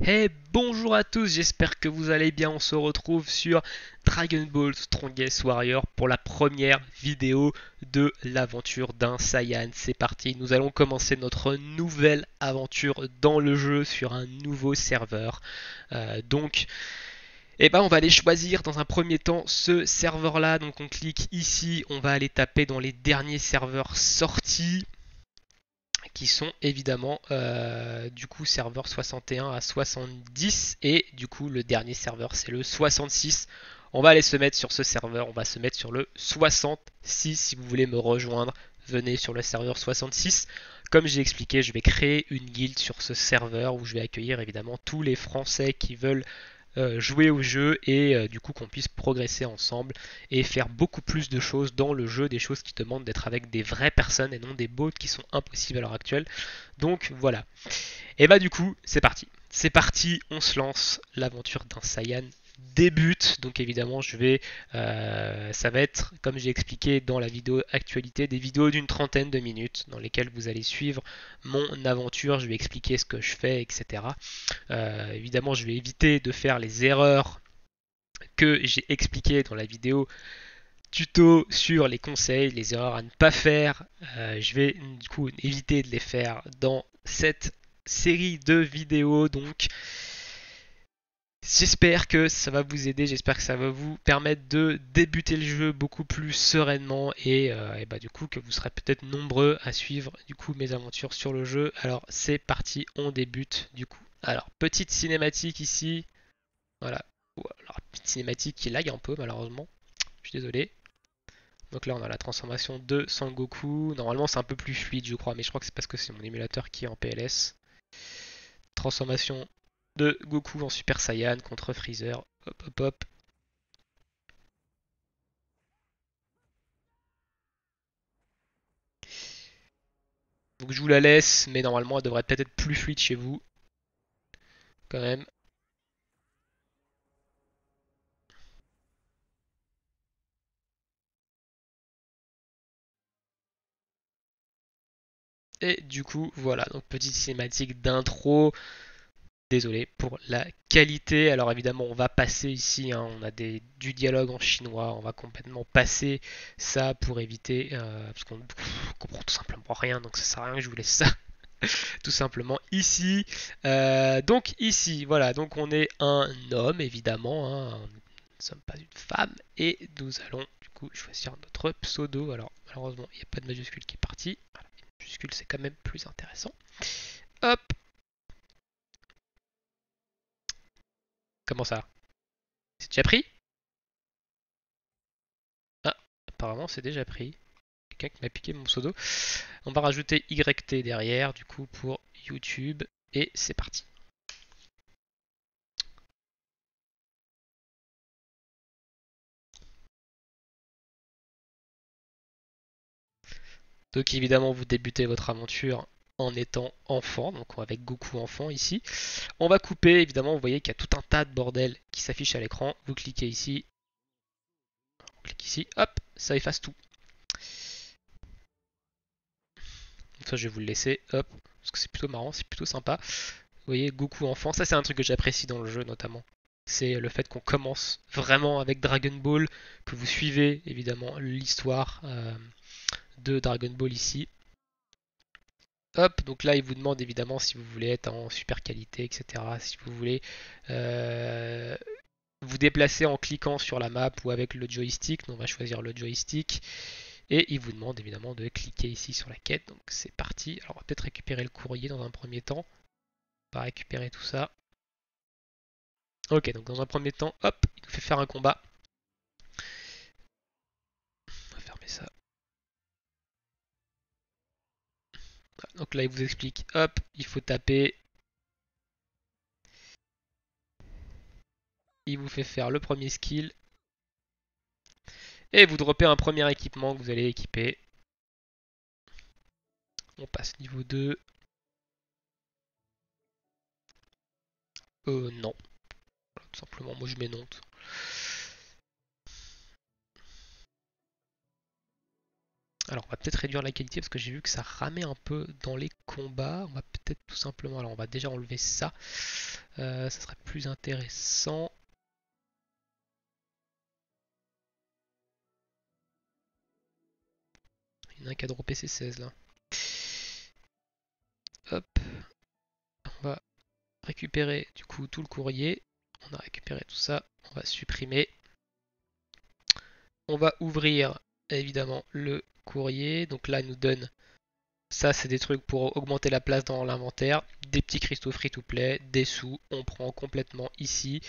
Hey, bonjour à tous, j'espère que vous allez bien. On se retrouve sur Dragon Ball Strongest Warrior pour la première vidéo de l'aventure d'un Saiyan. C'est parti, nous allons commencer notre nouvelle aventure dans le jeu sur un nouveau serveur. Donc, on va aller choisir dans un premier temps ce serveur là. Donc, on clique ici, on va aller taper dans les derniers serveurs sortis qui sont évidemment du coup serveur 61 à 70 et du coup le dernier serveur c'est le 66. On va aller se mettre sur ce serveur, on va se mettre sur le 66. Si vous voulez me rejoindre, venez sur le serveur 66. Comme j'ai expliqué, je vais créer une guilde sur ce serveur où je vais accueillir évidemment tous les Français qui veulent jouer au jeu et du coup qu'on puisse progresser ensemble et faire beaucoup plus de choses dans le jeu, des choses qui demandent d'être avec des vraies personnes et non des bots qui sont impossibles à l'heure actuelle. Donc voilà. Et bah du coup, c'est parti. C'est parti, on se lance. L'aventure d'un Saiyan débute. Donc évidemment, ça va être, comme j'ai expliqué dans la vidéo actualité, des vidéos d'une trentaine de minutes dans lesquelles vous allez suivre mon aventure. Je vais expliquer ce que je fais, etc. Évidemment, je vais éviter de faire les erreurs que j'ai expliquées dans la vidéo tuto sur les conseils, les erreurs à ne pas faire. Je vais du coup éviter de les faire dans cette série de vidéos. Donc j'espère que ça va vous aider, j'espère que ça va vous permettre de débuter le jeu beaucoup plus sereinement et bah du coup que vous serez peut-être nombreux à suivre du coup mes aventures sur le jeu. Alors c'est parti, on débute du coup. Alors petite cinématique ici, voilà. Alors, petite cinématique qui lag un peu malheureusement, je suis désolé. Donc là on a la transformation de Sangoku. Normalement c'est un peu plus fluide je crois, mais je crois que c'est parce que c'est mon émulateur qui est en PLS. Transformation de Goku en Super Saiyan contre Freezer. Hop hop hop. Donc je vous la laisse, mais normalement elle devrait peut-être être plus fluide chez vous quand même. Et du coup voilà, donc petite cinématique d'intro. Désolé pour la qualité. Alors évidemment, on va passer ici, hein, on a du dialogue en chinois, on va complètement passer ça pour éviter, parce qu'on comprend tout simplement rien, donc ça sert à rien que je vous laisse ça tout simplement ici. Donc ici, voilà, donc on est un homme évidemment, hein, nous ne sommes pas une femme, et nous allons du coup choisir notre pseudo. Alors malheureusement, il n'y a pas de majuscule qui est partie. Voilà, une majuscule c'est quand même plus intéressant. Hop, comment ça? C'est déjà pris? Ah, apparemment c'est déjà pris. Quelqu'un qui m'a piqué mon pseudo. On va rajouter YT derrière, du coup, pour YouTube. Et c'est parti. Donc évidemment, vous débutez votre aventure en étant enfant, donc avec Goku enfant ici. On va couper, évidemment, vous voyez qu'il y a tout un tas de bordel qui s'affiche à l'écran. Vous cliquez ici, on clique ici, hop, ça efface tout. Donc ça, je vais vous le laisser, hop, parce que c'est plutôt marrant, c'est plutôt sympa. Vous voyez, Goku enfant, ça c'est un truc que j'apprécie dans le jeu notamment. C'est le fait qu'on commence vraiment avec Dragon Ball, que vous suivez évidemment l'histoire de Dragon Ball ici. Hop, donc là il vous demande évidemment si vous voulez être en super qualité, etc. Si vous voulez euh, vous déplacer en cliquant sur la map ou avec le joystick. Donc on va choisir le joystick. Et il vous demande évidemment de cliquer ici sur la quête. Donc c'est parti. Alors on va peut-être récupérer le courrier dans un premier temps. On va récupérer tout ça. Ok, donc dans un premier temps, hop, il nous fait faire un combat. On va fermer ça. Donc là il vous explique, hop, il faut taper. Il vous fait faire le premier skill. Et vous droppez un premier équipement que vous allez équiper. On passe niveau 2. Non. Voilà, tout simplement, moi je mets non. Alors on va peut-être réduire la qualité parce que j'ai vu que ça ramait un peu dans les combats. On va peut-être tout simplement... Alors on va déjà enlever ça. Ça serait plus intéressant. Il y en a un qui a droppé ses 16 là. Hop. On va récupérer du coup tout le courrier. On a récupéré tout ça. On va supprimer. On va ouvrir évidemment le courrier. Donc là, il nous donne... Ça, c'est des trucs pour augmenter la place dans l'inventaire. Des petits cristaux free-to-play, des sous. On prend complètement ici.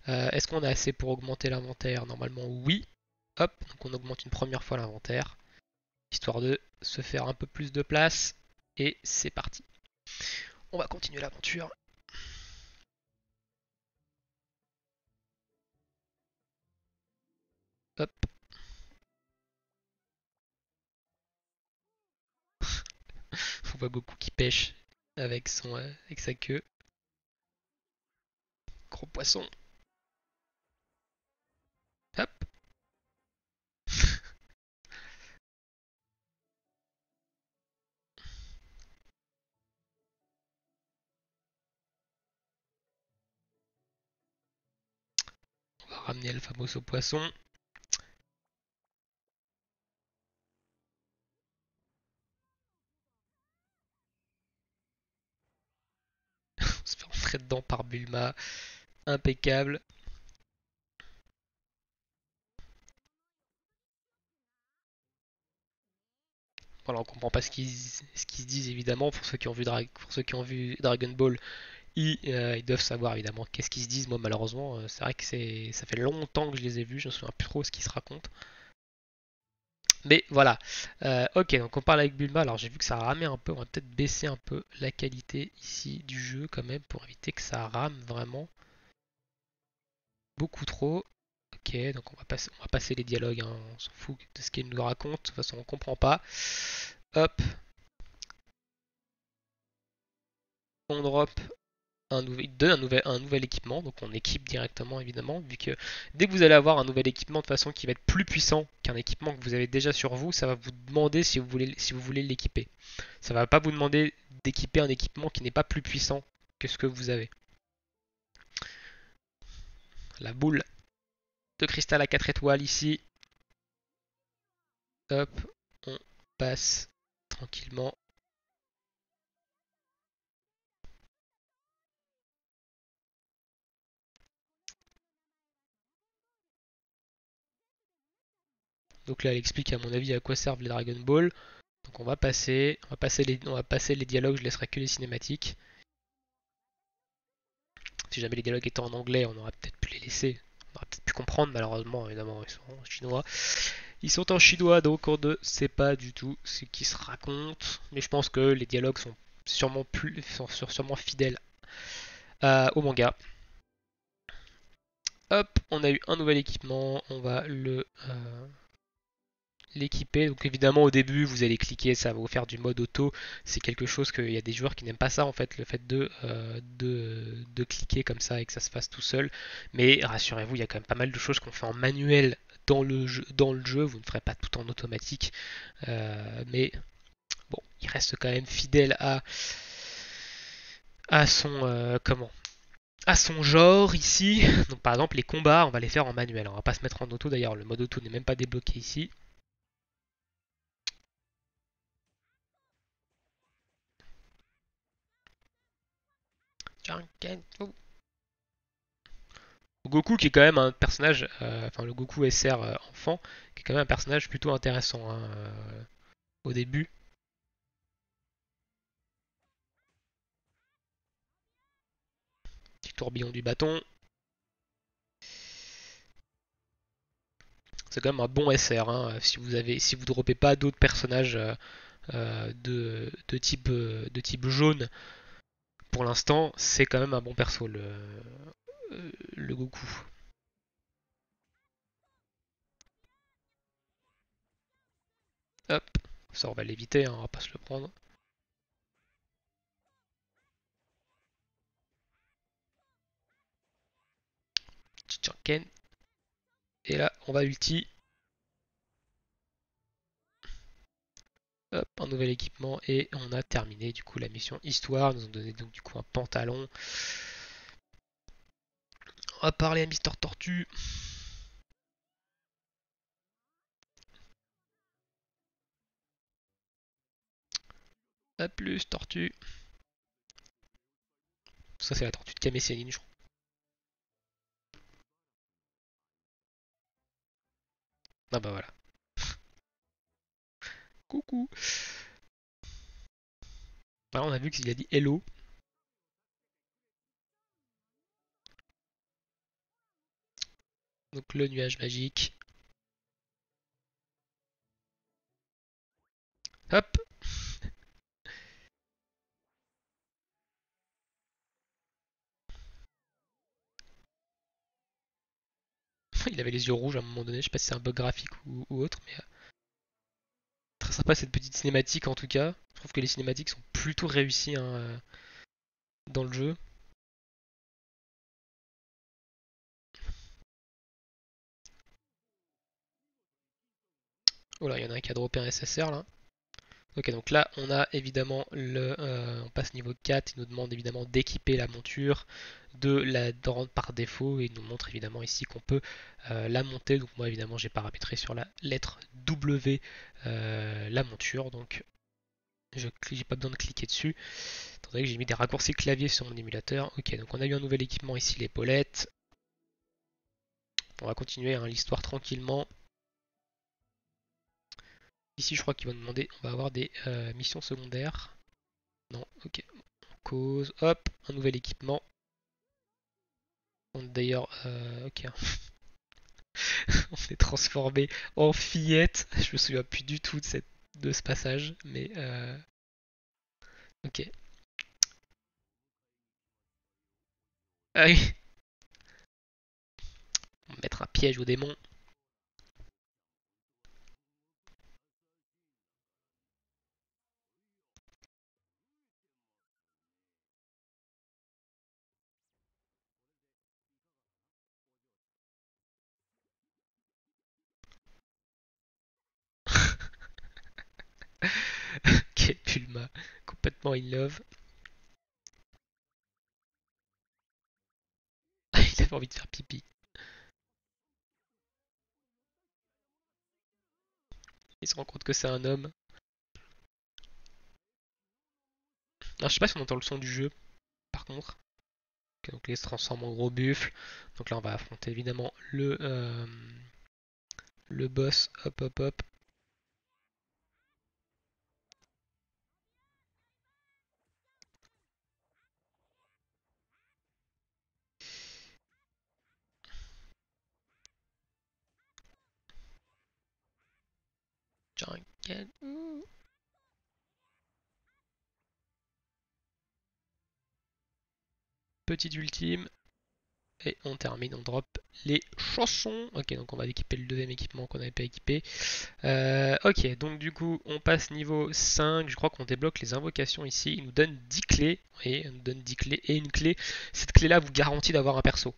Est-ce qu'on a assez pour augmenter l'inventaire? Normalement, oui. Hop, donc on augmente une première fois l'inventaire. Histoire de se faire un peu plus de place. Et c'est parti. On va continuer l'aventure. Hop. On voit Goku qui pêche avec, avec sa queue. Gros poisson. Hop. On va ramener le fameux au poisson. On se fait rentrer dedans par Bulma. Impeccable. Voilà, on comprend pas ce qu'ils se disent évidemment. Pour ceux qui ont vu, Dragon Ball, ils doivent savoir évidemment qu'est-ce qu'ils se disent. Moi, malheureusement, c'est vrai que ça fait longtemps que je les ai vus. Je ne me souviens plus trop ce qu'ils se racontent. Mais voilà. Ok, donc on parle avec Bulma. Alors j'ai vu que ça ramait un peu. On va peut-être baisser un peu la qualité ici du jeu quand même pour éviter que ça rame vraiment beaucoup trop. Ok, donc on va passer les dialogues, hein. On s'en fout de ce qu'il nous raconte. De toute façon, on comprend pas. Hop, on drop il donne un nouvel équipement, donc on équipe directement évidemment, vu que dès que vous allez avoir un nouvel équipement de façon qui va être plus puissant qu'un équipement que vous avez déjà sur vous, ça va vous demander si vous voulez l'équiper. Ça va pas vous demander d'équiper un équipement qui n'est pas plus puissant que ce que vous avez. La boule de cristal à 4 étoiles ici. Hop, on passe tranquillement. Donc là, elle explique à mon avis à quoi servent les Dragon Ball. Donc on va passer les dialogues, je laisserai que les cinématiques. Si jamais les dialogues étaient en anglais, on aurait peut-être pu les laisser. On aurait peut-être pu comprendre, malheureusement, évidemment, ils sont en chinois. Ils sont en chinois, donc on ne sait pas du tout ce qui se raconte. Mais je pense que les dialogues sont sûrement fidèles au manga. Hop, on a eu un nouvel équipement, on va l'équiper. Donc évidemment au début vous allez cliquer, ça va vous faire du mode auto. C'est quelque chose qu'il y a des joueurs qui n'aiment pas ça en fait, le fait de cliquer comme ça et que ça se fasse tout seul. Mais rassurez-vous, il y a quand même pas mal de choses qu'on fait en manuel dans le jeu. Vous ne ferez pas tout en automatique. Mais bon, il reste quand même fidèle à son à son genre ici. Donc par exemple les combats, on va les faire en manuel. On va pas se mettre en auto d'ailleurs, le mode auto n'est même pas débloqué ici. Goku qui est quand même un personnage, enfin le Goku SR enfant, qui est quand même un personnage plutôt intéressant hein, au début. Petit tourbillon du bâton. C'est quand même un bon SR hein, si vous droppez pas d'autres personnages de type jaune pour l'instant, c'est quand même un bon perso le Goku. Hop, ça on va l'éviter, hein, on va pas se le prendre. Chichanken. Et là, on va ulti. Hop, un nouvel équipement et on a terminé du coup la mission histoire. Ils nous ont donné donc du coup un pantalon. On va parler à Mister Tortue. A plus Tortue. Ça c'est la tortue de Kame Sennin, je crois. Ah bah voilà. Coucou. Alors on a vu qu'il a dit hello. Donc le nuage magique. Hop. Il avait les yeux rouges à un moment donné. Je sais pas si c'est un bug graphique ou autre, mais très sympa cette petite cinématique en tout cas. Je trouve que les cinématiques sont plutôt réussies hein, dans le jeu. Oh là, il y en a un qui a droppé un SSR là. Ok, donc là, on a évidemment on passe niveau 4, il nous demande évidemment d'équiper la monture, de rendre par défaut, et il nous montre évidemment ici qu'on peut la monter. Donc moi évidemment j'ai paramétré sur la lettre W la monture, donc j'ai pas besoin de cliquer dessus. Étant donné que j'ai mis des raccourcis clavier sur mon émulateur. Ok, donc on a eu un nouvel équipement ici, l'épaulette. On va continuer hein, l'histoire tranquillement. Ici je crois qu'il va nous demander, on va avoir des missions secondaires. Non, ok. Cause, hop, un nouvel équipement. D'ailleurs, ok, on s'est transformé en fillette. Je me souviens plus du tout de ce passage, mais ok. Ah oui, on va mettre un piège au démon. Ok, Pulma, complètement in love. Il avait envie de faire pipi. Il se rend compte que c'est un homme. Alors, je sais pas si on entend le son du jeu, par contre. Ok, donc il se transforme en gros buffle. Donc là, on va affronter évidemment le boss. Hop, hop, hop. Jungle. Petite ultime. Et on termine, on drop les chansons. Ok, donc on va équiper le deuxième équipement qu'on n'avait pas équipé. Ok, donc du coup, on passe niveau 5. Je crois qu'on débloque les invocations ici. Il nous donne 10 clés. Et il nous donne 10 clés et une clé. Cette clé-là vous garantit d'avoir un perso.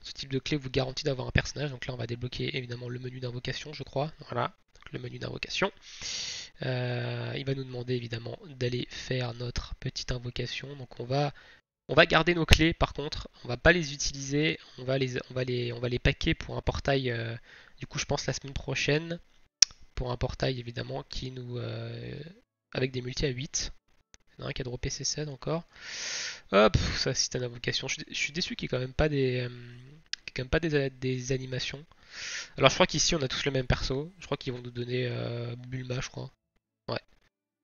Ce type de clé vous garantit d'avoir un personnage. Donc là, on va débloquer évidemment le menu d'invocation, je crois. Voilà, donc le menu d'invocation. Il va nous demander évidemment d'aller faire notre petite invocation. Donc on va garder nos clés par contre, on va pas les utiliser, on va les packer pour un portail, du coup je pense la semaine prochaine, pour un portail évidemment qui nous avec des multis à 8. Il y en a un qui a droppé C7 encore. Hop, ça c'est une invocation. Je suis déçu qu'il n'y ait quand même pas des animations. Alors je crois qu'ici on a tous le même perso. Je crois qu'ils vont nous donner Bulma, je crois. Ouais.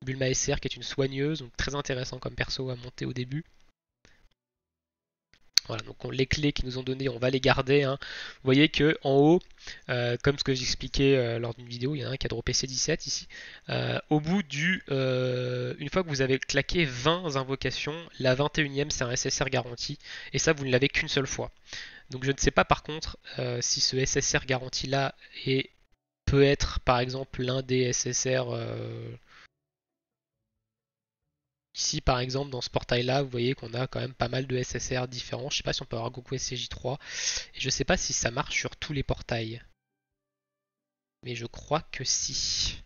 Bulma SR qui est une soigneuse, donc très intéressant comme perso à monter au début. Voilà, donc les clés qu'ils nous ont données, on va les garder. Hein. Vous voyez que en haut, comme ce que j'expliquais lors d'une vidéo, il y en a un qui a droppé C17 ici. Au bout une fois que vous avez claqué 20 invocations, la 21e c'est un SSR garanti. Et ça, vous ne l'avez qu'une seule fois. Donc je ne sais pas par contre si ce SSR garanti là peut être par exemple l'un des SSR. Ici, par exemple, dans ce portail-là, vous voyez qu'on a quand même pas mal de SSR différents. Je sais pas si on peut avoir Goku SCJ3. Et je sais pas si ça marche sur tous les portails. Mais je crois que si.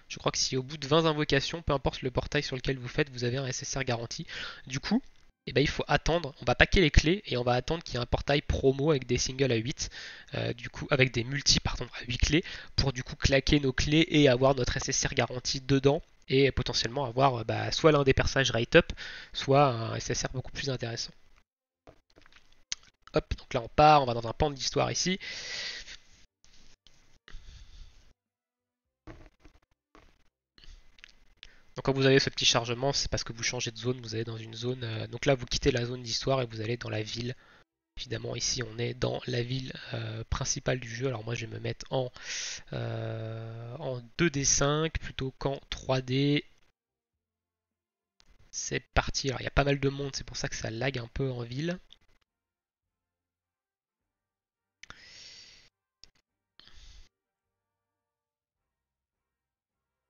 Je crois que si au bout de 20 invocations, peu importe le portail sur lequel vous faites, vous avez un SSR garanti. Du coup, eh ben, il faut attendre, on va paquer les clés et on va attendre qu'il y ait un portail promo avec des singles à 8, du coup avec des multi pardon, à 8 clés, pour du coup claquer nos clés et avoir notre SSR garanti dedans et potentiellement avoir soit l'un des personnages rate up, soit un SSR beaucoup plus intéressant. Hop, donc là on part, on va dans un pan de l'histoire ici. Donc quand vous avez ce petit chargement, c'est parce que vous changez de zone, vous allez dans une zone. Donc là vous quittez la zone d'histoire et vous allez dans la ville. Évidemment ici on est dans la ville principale du jeu. Alors moi je vais me mettre en 2D5 plutôt qu'en 3D. C'est parti. Alors il y a pas mal de monde, c'est pour ça que ça lag un peu en ville.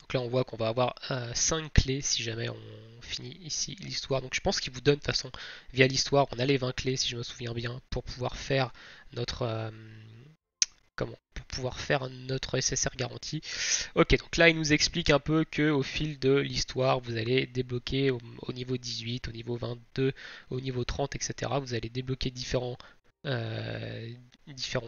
Donc là on voit qu'on va avoir 5 clés si jamais on finit ici l'histoire. Donc je pense qu'il vous donne de toute façon via l'histoire, on a les 20 clés si je me souviens bien pour pouvoir faire notre pour pouvoir faire notre SSR garantie. Ok, donc là il nous explique un peu que au fil de l'histoire vous allez débloquer au niveau 18, au niveau 22, au niveau 30, etc. Vous allez débloquer différentes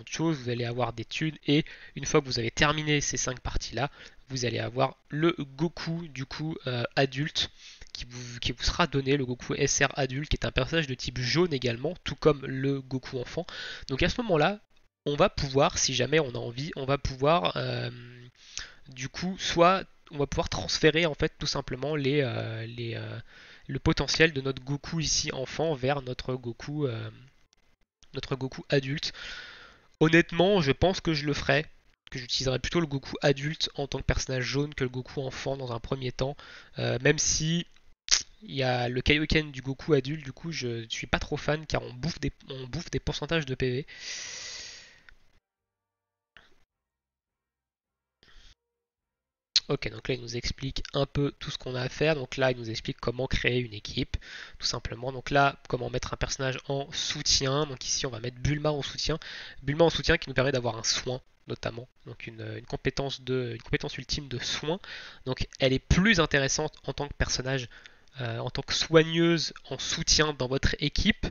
choses, vous allez avoir des thunes et une fois que vous avez terminé ces 5 parties là, vous allez avoir le Goku du coup adulte qui vous sera donné, le Goku SR adulte qui est un personnage de type jaune également, tout comme le Goku enfant. Donc à ce moment là, on va pouvoir, si jamais on a envie, on va pouvoir du coup soit on va pouvoir transférer en fait tout simplement le potentiel de notre Goku ici enfant vers notre Goku adulte. Honnêtement, je pense que je le ferai, que j'utiliserai plutôt le Goku adulte en tant que personnage jaune que le Goku enfant dans un premier temps, même si il y a le Kaioken du Goku adulte, du coup je suis pas trop fan car on bouffe des pourcentages de PV. Ok, donc là il nous explique un peu tout ce qu'on a à faire. Donc là il nous explique comment créer une équipe, tout simplement. Donc là, comment mettre un personnage en soutien. Donc ici on va mettre Bulma en soutien. Bulma en soutien qui nous permet d'avoir un soin notamment. Donc une compétence ultime de soin. Donc elle est plus intéressante en tant que personnage, en tant que soigneuse en soutien dans votre équipe.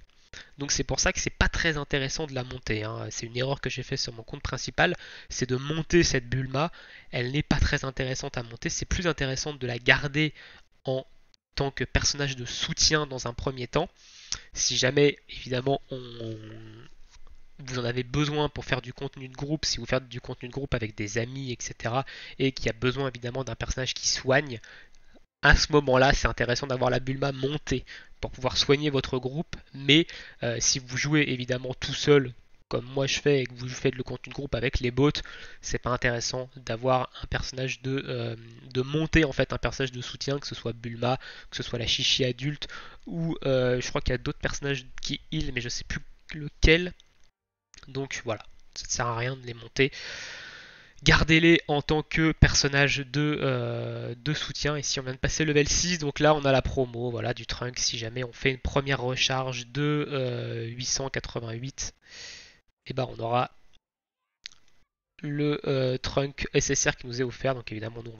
Donc c'est pour ça que c'est pas très intéressant de la monter, hein. C'est une erreur que j'ai fait sur mon compte principal, c'est de monter cette Bulma. Elle n'est pas très intéressante à monter, c'est plus intéressant de la garder en tant que personnage de soutien dans un premier temps. Si jamais évidemment vous en avez besoin pour faire du contenu de groupe, si vous faites du contenu de groupe avec des amis, etc., et qu'il y a besoin évidemment d'un personnage qui soigne, à ce moment-là, c'est intéressant d'avoir la Bulma montée pour pouvoir soigner votre groupe. Mais si vous jouez évidemment tout seul, comme moi je fais, et que vous faites le contenu de groupe avec les bots, c'est pas intéressant d'avoir un personnage de monter en fait un personnage de soutien, que ce soit Bulma, que ce soit la Chichi adulte, ou je crois qu'il y a d'autres personnages qui heal, mais je sais plus lequel. Donc voilà, ça ne sert à rien de les monter. Gardez-les en tant que personnage de soutien. Ici on vient de passer level 6, donc là on a la promo voilà, du Trunk. Si jamais on fait une première recharge de 888, et ben on aura le Trunk SSR qui nous est offert. Donc évidemment nous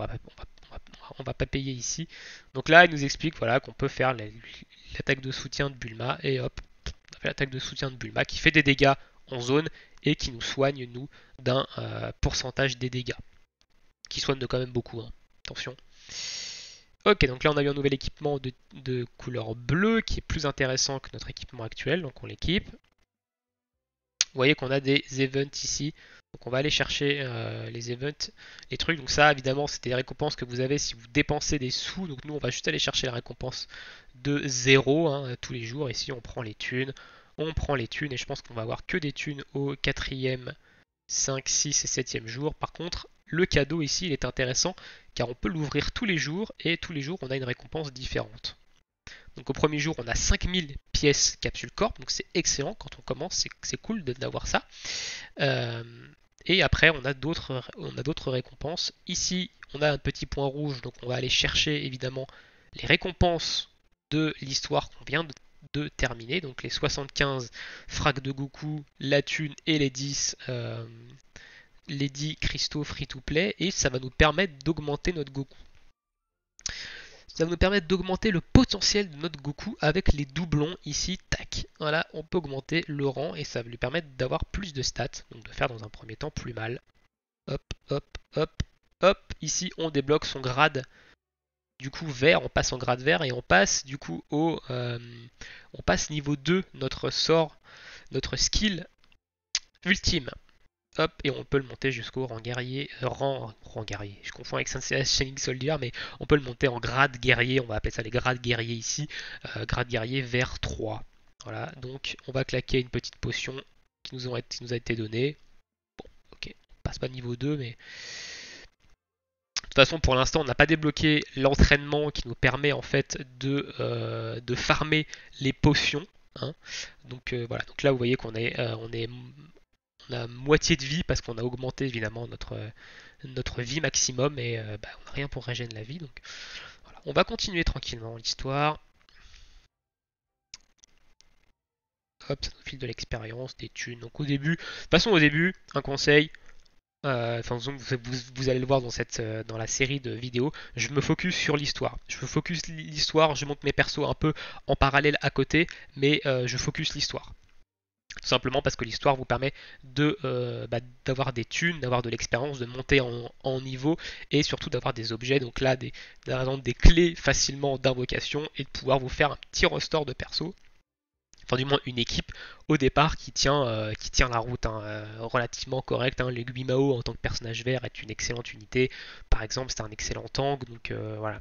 on va pas payer ici. Donc là il nous explique voilà, qu'on peut faire l'attaque de soutien de Bulma et hop, on a fait l'attaque de soutien de Bulma qui fait des dégâts en zone et qui nous soigne nous d'un pourcentage des dégâts qui soigne de quand même beaucoup, hein. Attention. Ok, donc là on a eu un nouvel équipement de couleur bleue qui est plus intéressant que notre équipement actuel, donc on l'équipe. Vous voyez qu'on a des events ici, donc on va aller chercher les events, les trucs. Donc ça évidemment c'est des récompenses que vous avez si vous dépensez des sous, donc nous on va juste aller chercher la récompense de 0 hein, tous les jours. Ici on prend les thunes, et je pense qu'on va avoir que des thunes au 4ème, 5, 6 et 7ème jour. Par contre, le cadeau ici il est intéressant car on peut l'ouvrir tous les jours et tous les jours on a une récompense différente. Donc au premier jour on a 5000 pièces capsule corp, donc c'est excellent quand on commence, c'est cool d'avoir ça. Euh, et après on a d'autres récompenses. Ici on a un petit point rouge, donc on va aller chercher évidemment les récompenses de l'histoire qu'on vient de terminer, donc les 75 frags de Goku, la thune et les 10 les 10 cristaux free to play et ça va nous permettre d'augmenter notre Goku. Ça va nous permettre d'augmenter le potentiel de notre Goku avec les doublons ici, tac. Voilà, on peut augmenter le rang et ça va lui permettre d'avoir plus de stats, donc de faire dans un premier temps plus mal. Hop, hop, hop, hop. Ici, on débloque son grade. Du coup, vert, on passe en grade vert et on passe du coup on passe niveau 2, notre sort, notre skill ultime. Hop, et on peut le monter jusqu'au rang guerrier, rang guerrier, je confonds avec Shining Soldier, mais on peut le monter en grade guerrier, on va appeler ça les grades guerriers ici, grade guerrier vers 3. Voilà, donc on va claquer une petite potion qui nous a été donnée. Bon, ok, on passe pas niveau 2, mais de toute façon, pour l'instant, on n'a pas débloqué l'entraînement qui nous permet en fait de farmer les potions. Hein. Donc voilà. Donc là, vous voyez qu'on on a moitié de vie parce qu'on a augmenté évidemment notre vie maximum et bah, on n'a rien pour régénérer la vie. Donc voilà. On va continuer tranquillement l'histoire. Hop, ça nous file de l'expérience, des thunes. Donc au début, de toute façon au début, un conseil, enfin vous allez le voir dans la série de vidéos, je me focus sur l'histoire. Je focus l'histoire, je monte mes persos un peu en parallèle à côté, mais je focus l'histoire. Tout simplement parce que l'histoire vous permet d'avoir des thunes, d'avoir de l'expérience, de monter en niveau et surtout d'avoir des objets, donc là des clés facilement d'invocation et de pouvoir vous faire un petit restore de perso. Enfin du moins une équipe au départ qui tient la route, hein, relativement correcte. Hein. Le Guimao en tant que personnage vert est une excellente unité. Par exemple, c'est un excellent tank, donc voilà.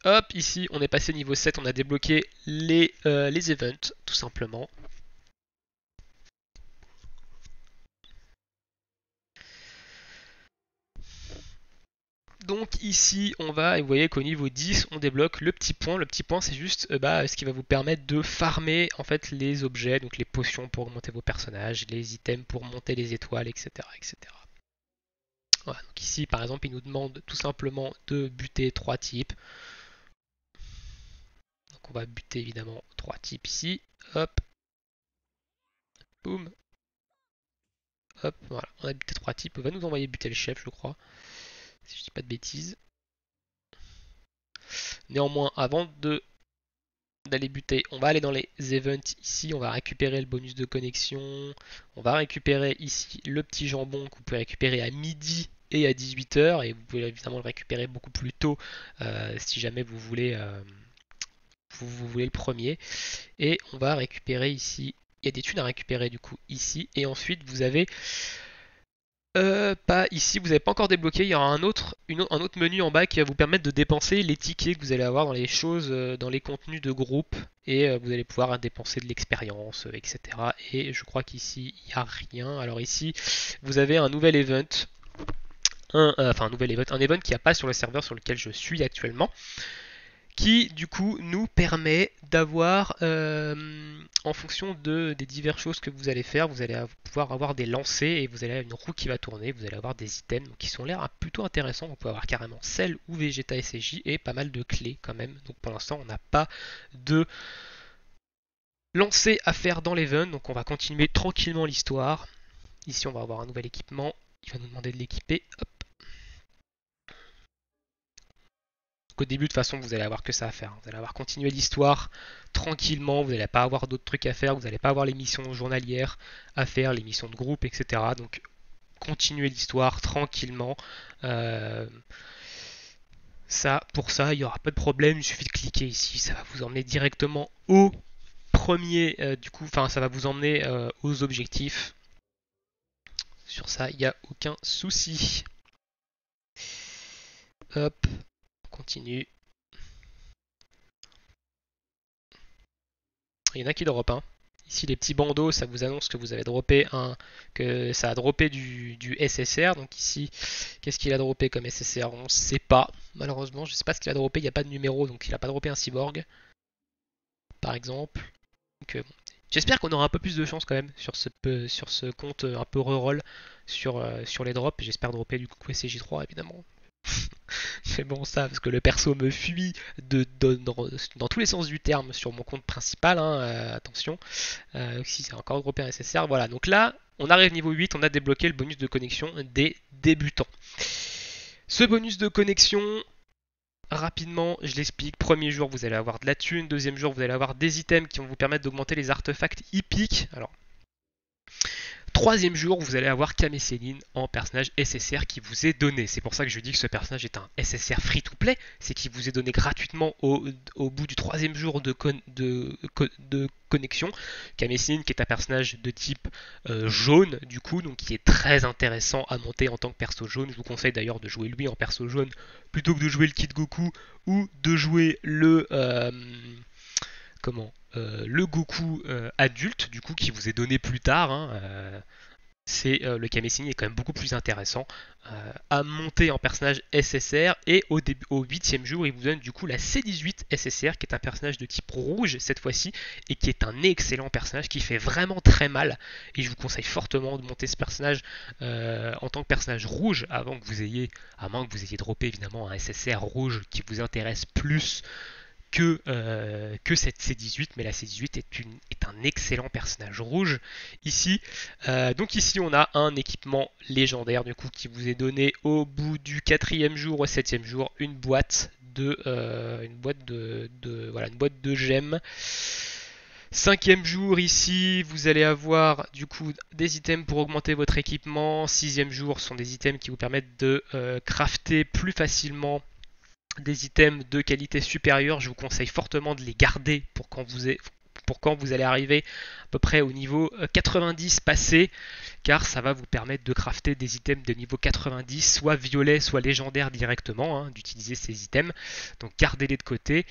Hop, ici on est passé niveau 7, on a débloqué les events, tout simplement. Donc ici on va, et vous voyez qu'au niveau 10 on débloque le petit point. Le petit point c'est juste ce qui va vous permettre de farmer en fait les objets, donc les potions pour augmenter vos personnages, les items pour monter les étoiles, etc. etc. Voilà, donc ici par exemple il nous demande tout simplement de buter 3 types. Donc on va buter évidemment 3 types ici. Hop. Boum. Hop, voilà, on a buté 3 types. On va nous envoyer buter le chef je crois. Si je dis pas de bêtises. Néanmoins, avant d'aller buter, on va aller dans les events ici, on va récupérer le bonus de connexion, on va récupérer ici le petit jambon que vous pouvez récupérer à midi et à 18h et vous pouvez évidemment le récupérer beaucoup plus tôt si jamais vous voulez le premier. Et on va récupérer ici, il y a des thunes à récupérer du coup ici et ensuite vous avez pas ici, vous n'avez pas encore débloqué, il y aura un autre menu en bas qui va vous permettre de dépenser les tickets que vous allez avoir dans les choses, dans les contenus de groupe et vous allez pouvoir dépenser de l'expérience, etc. Et je crois qu'ici il n'y a rien. Alors ici vous avez un nouvel event, un event qui n'y a pas sur le serveur sur lequel je suis actuellement, qui du coup nous permet d'avoir, en fonction des diverses choses que vous allez faire, vous allez pouvoir avoir des lancers et vous allez avoir une roue qui va tourner, vous allez avoir des items qui sont l'air plutôt intéressants, vous pouvez avoir carrément sel ou Vegeta SCJ et pas mal de clés quand même, donc pour l'instant on n'a pas de lancer à faire dans l'event, donc on va continuer tranquillement l'histoire. Ici on va avoir un nouvel équipement, il va nous demander de l'équiper, hop. Au début, de toute façon, vous allez avoir que ça à faire. Vous allez avoir continué l'histoire tranquillement. Vous n'allez pas avoir d'autres trucs à faire. Vous n'allez pas avoir les missions journalières à faire, les missions de groupe, etc. Donc, continuez l'histoire tranquillement. Pour ça, il n'y aura pas de problème. Il suffit de cliquer ici. Ça va vous emmener directement au premier. Ça va vous emmener aux objectifs. Sur ça, il n'y a aucun souci. Hop. Continue. Il y en a qui drop. Hein. Ici, les petits bandeaux, ça vous annonce que vous avez droppé que ça a droppé du SSR. Donc ici, qu'est-ce qu'il a droppé comme SSR? On ne sait pas. Malheureusement, je ne sais pas ce qu'il a droppé. Il n'y a pas de numéro, donc il n'a pas droppé un cyborg, par exemple. Donc, j'espère qu'on aura un peu plus de chance quand même sur ce compte un peu reroll sur les drops. J'espère dropper du coup SCJ3 évidemment. Mais bon, ça, parce que le perso me fuit dans tous les sens du terme sur mon compte principal, hein, attention. Si c'est encore droppé un SSR, voilà. Donc là, on arrive niveau 8, on a débloqué le bonus de connexion des débutants. Ce bonus de connexion, rapidement, je l'explique. Premier jour, vous allez avoir de la thune. Deuxième jour, vous allez avoir des items qui vont vous permettre d'augmenter les artefacts hippiques. Alors, troisième jour, vous allez avoir Kame Sennin en personnage SSR qui vous est donné. C'est pour ça que je dis que ce personnage est un SSR free-to-play. C'est qu'il vous est donné gratuitement au bout du troisième jour de connexion. Kame Sennin qui est un personnage de type jaune, du coup, donc qui est très intéressant à monter en tant que perso jaune. Je vous conseille d'ailleurs de jouer lui en perso jaune plutôt que de jouer le Kid Goku ou de jouer le... le Goku adulte, du coup, qui vous est donné plus tard. C'est le Kame Sennin est quand même beaucoup plus intéressant à monter en personnage SSR, et au 8e jour il vous donne du coup la C18 SSR qui est un personnage de type rouge cette fois-ci et qui est un excellent personnage qui fait vraiment très mal, et je vous conseille fortement de monter ce personnage en tant que personnage rouge à moins que vous ayez droppé évidemment un SSR rouge qui vous intéresse plus que cette C18, mais la C18 est un excellent personnage rouge ici. Donc ici on a un équipement légendaire du coup qui vous est donné au bout du 4e jour au 7e jour, une boîte de gemmes. 5e jour ici, vous allez avoir du coup des items pour augmenter votre équipement. 6e jour sont des items qui vous permettent de crafter plus facilement des items de qualité supérieure. Je vous conseille fortement de les garder pour quand vous allez arriver à peu près au niveau 90 passé, car ça va vous permettre de crafter des items de niveau 90, soit violet, soit légendaire directement, d'utiliser ces items. Donc gardez-les de côté.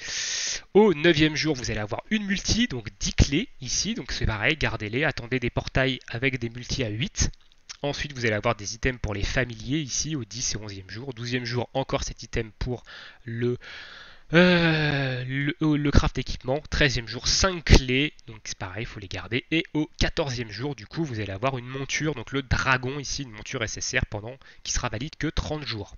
Au 9e jour, vous allez avoir une multi, donc 10 clés ici, donc c'est pareil, gardez-les, attendez des portails avec des multis à 8. Ensuite, vous allez avoir des items pour les familiers ici au 10 et 11e jour. 12e jour, encore cet item pour le craft équipement. 13e jour, 5 clés. Donc c'est pareil, il faut les garder. Et au 14e jour, du coup, vous allez avoir une monture. Donc le dragon ici, une monture SSR qui sera valide que 30 jours.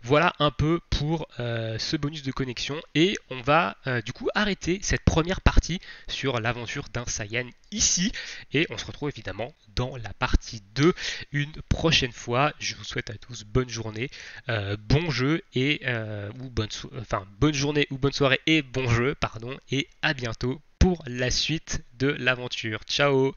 Voilà un peu pour ce bonus de connexion, et on va du coup arrêter cette première partie sur l'aventure d'un Saiyan ici, et on se retrouve évidemment dans la partie 2 une prochaine fois. Je vous souhaite à tous bonne journée, bon jeu et bonne journée ou bonne soirée et bon jeu, pardon, et à bientôt pour la suite de l'aventure. Ciao.